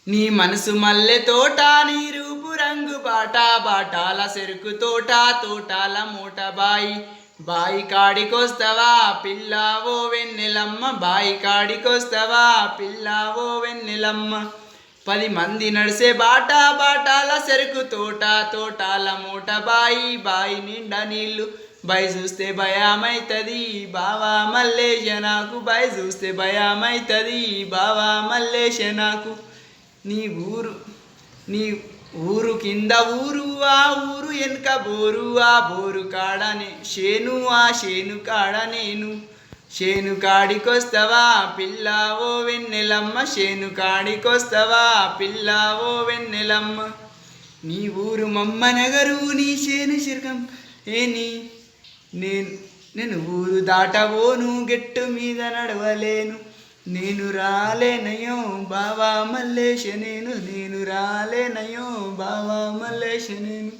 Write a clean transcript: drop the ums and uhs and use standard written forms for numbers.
నీ మనసు మల్లె తోట నీ రూపు రంగు బాట బాటాల చెరుకు తోట తోటాల మూట బాయి కాడికొస్తవా పిల్లావో వెన్నెలమ్మ బాయి కాడికొస్తవా పిల్లావో వెన్నెలమ్మ 10 మంది నడిసే బాట బాటాల చెరుకు తోట తోటాల మూట బాయి నిండా నీళ్ళు బాయి చూస్తే భయమైతది బావా మల్లేశ నాకు బాయి చూస్తే భయమైతది బావా మల్లేశ నాకు నీ ఊరు కింద ఊరు ఆ ఊరు వెనుక బోరు ఆ బోరు కాడనే షేను కాడ నేను షేను కాడికొస్తవా పిల్లావో వెన్నెలమ్మ షేను కాడికొస్తవా పిల్లావో వెన్నెలమ్మ నీ ఊరు మమ్మ నగరు నీ షేను శిర్గం ఏని నేను ఊరు దాటబోను గెట్టు మీద నడవలేను నేను రాలేనయో బావా మల్లేశ నేను రాలేనయో బావా మల్లేశ నేను